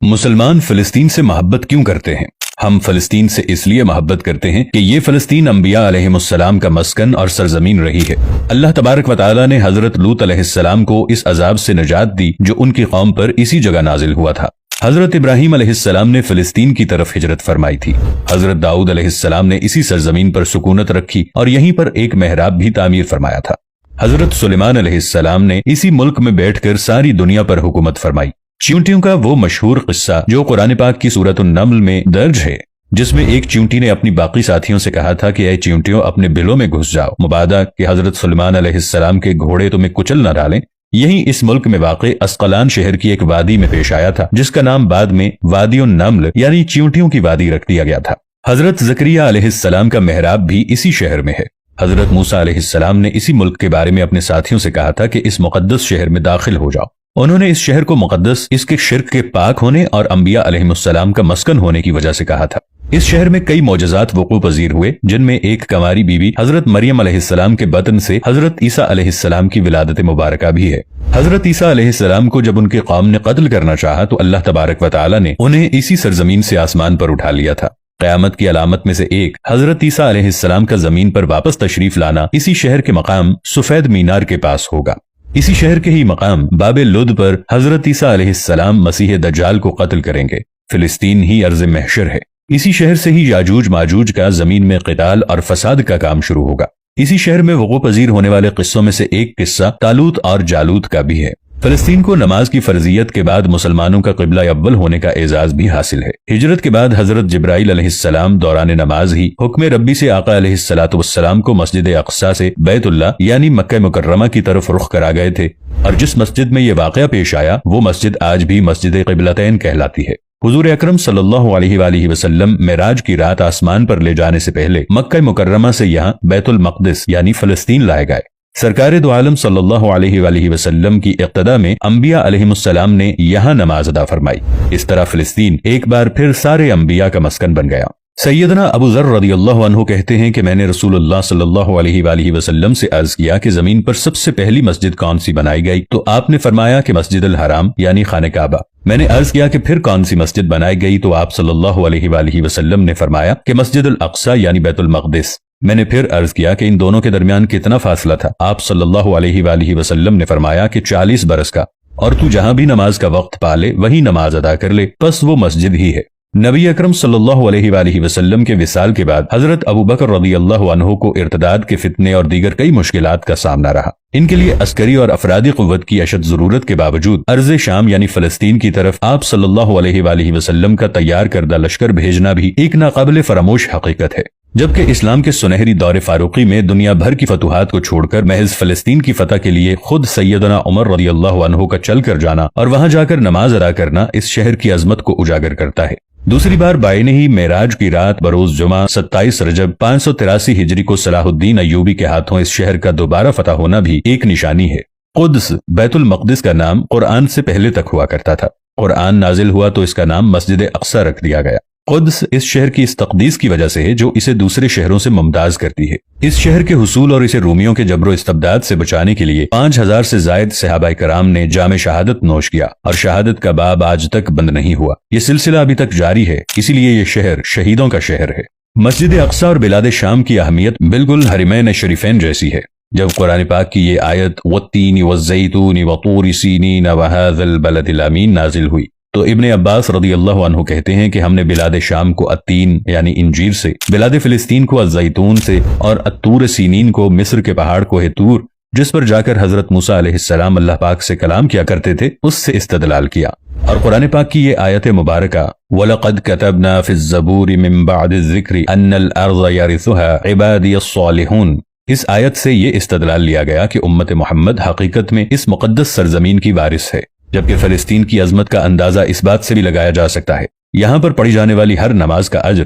मुसलमान फिलिस्तीन से मोहब्बत क्यों करते हैं? हम फिलिस्तीन से इसलिए मोहब्बत करते हैं कि ये फिलिस्तीन अंबिया अलैहिमुस्सलाम का मस्कन और सरजमीन रही है। अल्लाह तबारक व तआला ने हजरत लूत अलैहिस्सलाम को इस अजाब से निजात दी जो उनकी कौम पर इसी जगह नाजिल हुआ था। हजरत इब्राहीम अलैहिस्सलाम ने फिलिस्तीन की तरफ हिजरत फरमाई थी। हजरत दाऊद अलैहिस्सलाम ने इसी सरजमीन पर सुकूनत रखी और यहीं पर एक मेहराब भी तामीर फरमाया था। हजरत सुलेमान अलैहिस्सलाम ने इसी मुल्क में बैठकर सारी दुनिया पर हुकूमत फरमाई। चींटियों का वो मशहूर किस्सा जो कुरान पाक की सूरत अन-नम्ल में दर्ज है, जिसमें एक चींटी ने अपनी बाकी साथियों से कहा था कि ऐ चींटियों अपने बिलों में घुस जाओ, मुबादा कि हजरत सुलेमान अलैहिस्सलाम के घोड़े तुम्हें कुचल न डालें। यही इस मुल्क में वाक़े अस्कलान शहर की एक वादी में पेश आया था, जिसका नाम बाद में वादी उन-नम्ल यानी चींटियों की वादी रख दिया गया था। हजरत ज़करिया अलैहिस्सलाम का मेहराब भी इसी शहर में है। हजरत मूसा अलैहिस्सलाम ने इसी मुल्क के बारे में अपने साथियों से कहा था कि इस मुकद्दस शहर में दाखिल हो जाओ। उन्होंने इस शहर को मुकद्दस इसके शिर्क के पाक होने और अंबिया अलैहिमुस्सलाम का मस्कन होने की वजह से कहा था। इस शहर में कई मौजज़ात वक़ू पजीर हुए, जिनमें एक कंवारी बीवी हजरत मरियम अलैहिस्सलाम के बतन से हजरत ईसा अलैहिस्सलाम की विलादत मुबारका भी है। हजरत ईसा अलैहिस्सलाम को जब उनके कौम ने कत्ल करना चाहा तो अल्लाह तबारक व तआला ने उन्हें इसी सरजमीन से आसमान पर उठा लिया था। क़यामत की अलामत में से एक हजरत ईसा अलैहिस्सलाम का जमीन पर वापस तशरीफ लाना इसी शहर के मकाम सफेद मीनार के पास होगा। इसी शहर के ही मकाम बाबे लुद पर हजरत ईसा अलैहिस्सलाम मसीह दज्जाल को कत्ल करेंगे। फिलिस्तीन ही अर्ज़ महशर है। इसी शहर से ही याजूज माजूज का जमीन में क़िताल और फसाद का काम शुरू होगा। इसी शहर में वक़ू पजीर होने वाले किस्सों में से एक किस्सा तालूत और जालूत का भी है। फिलिस्तीन को नमाज की फर्जियत के बाद मुसलमानों का क़िबला अव्वल होने का एजाज भी हासिल है। हिजरत के बाद हजरत जिब्राइल अलैहिस्सलाम दौरान नमाज ही हुक्म रब्बी से आका अलैहिस्सलातु वस्सलाम को मस्जिद अक़सा से बैतुल्लाह यानी मक्का मुकर्रमा की तरफ रुख करा गए थे, और जिस मस्जिद में ये वाक़या पेश आया वो मस्जिद आज भी मस्जिद क़िबलतैन कहलाती है। हुजूर अकरम सल्लल्लाहु अलैहि वसल्लम मेराज की रात आसमान पर ले जाने से पहले मक्का मुकर्रमा से यहाँ बैतुल मक़दिस यानी फिलिस्तीन लाए गए। सरकार दो आलम सल्लल्लाहु अलैहि वसल्लम की इक़्तिदा में अंबिया अलैहिमुस्सलाम ने यहाँ नमाज अदा फरमाई। इस तरह फिलिस्तीन एक बार फिर सारे अंबिया का मस्कन बन गया। सैयदना अबू ज़र रज़ियल्लाहु अन्हु कहते हैं कि मैंने रसूलुल्लाह सल्लल्लाहु अलैहि वसल्लम से अर्ज किया कि जमीन पर सबसे पहली मस्जिद कौन सी बनाई गई, तो आपने फरमाया कि मस्जिद अल हराम यानी खाने काबा। मैंने अर्ज किया कि फिर कौन सी मस्जिद बनाई गई, तो आप सल्लल्लाहु अलैहि वसल्लम ने फरमाया कि मस्जिद अल अक़सा यानी बैतुल मक़दिस। मैंने फिर अर्ज किया कि इन दोनों के दरमियान कितना फासला था। आप सल्लल्लाहु अलैहि वसल्लम ने फरमाया कि 40 बरस का, और तू जहां भी नमाज का वक्त पाले वही नमाज अदा कर ले, बस वो मस्जिद ही है। नबी अकरम सल्लल्लाहु अलैहि वसल्लम के विसाल के बाद हजरत अबू बकर रज़ियल्लाहु अन्हु को इर्तिदाद के फितने और दीगर कई मुश्किलात का सामना रहा। इनके लिए अस्करी और अफरादी क़ुव्वत की अशद जरूरत के बावजूद अर्ज़ शाम यानी फिलिस्तीन की तरफ आप सल्लल्लाहु अलैहि वसल्लम का तैयार करदा लश्कर भेजना भी एक नाक़ाबिल फरामोश हकीकत है। जबकि इस्लाम के सुनहरी दौर फारूकी में दुनिया भर की फतुहात को छोड़कर महज फिलिस्तीन की फतह के लिए खुद सैयदना उमर रज़ियल्लाहु अन्हु का चल कर जाना और वहां जाकर नमाज अदा करना इस शहर की अजमत को उजागर करता है। दूसरी बार बायने ही मेराज की रात बरोज जुमा 27 रजब 583 हिजरी को सलाहुद्दीन अय्यूबी के हाथों इस शहर का दोबारा फतह होना भी एक निशानी है। कुद्स बैतुल मक़दिस का नाम कुरान से पहले तक हुआ करता था। कुरान नाजिल हुआ तो इसका नाम मस्जिद अक़सा रख दिया गया। कुद्स इस शहर की इस तक़दीस की वजह से है जो इसे दूसरे शहरों से मुमताज करती है। इस शहर के हुसूल और इसे रूमियों के जबरो इस्तबदाद से बचाने के लिए 5000 से जायद सहाबाए कराम ने जामे शहादत नोश किया, और शहादत का बाब आज तक बंद नहीं हुआ। ये सिलसिला अभी तक जारी है, इसीलिए ये शहर शहीदों का शहर है। मस्जिद अक़सा और बिलाद शाम की अहमियत बिल्कुल हरिमैन शरीफैन जैसी है। जब कुरान पाक की ये आयत वत्तीनी वज़्ज़ैतूनी वतूर सीनीन वहाज़ल बलदिल अमीन नाजिल हुई तो इब्ने अब्बास रज़ियल्लाहु अन्हु कहते हैं कि हमने बिलाद शाम को अत्तीन यानी इंजीर से, बिलाद फिलिस्तीन को अज़्ज़ैतून से और अत्तूर सीनीन को मिस्र के पहाड़ को तूर, जिस पर जाकर हजरत मूसा अलैहिस्सलाम अल्लाह पाक से कलाम किया करते थे, उससे इस्तदलाल किया। और कुरान पाक की ये आयत मुबारका वलक़द कतबना फ़िज़्ज़बूरि मिन बअदिज़्ज़िक्रि अन्नल अर्ज़ यरिथुहा इबादियस्सालिहून, इस आयत से ये इस्तदलाल लिया गया कि उम्मत मोहम्मद हकीकत में इस मुक़द्दस सरजमीन की वारिस है। जबकि फिलिस्तीन की अजमत का अंदाजा इस बात से भी लगाया जा सकता है, यहाँ पर पढ़ी जाने वाली हर नमाज का अज्र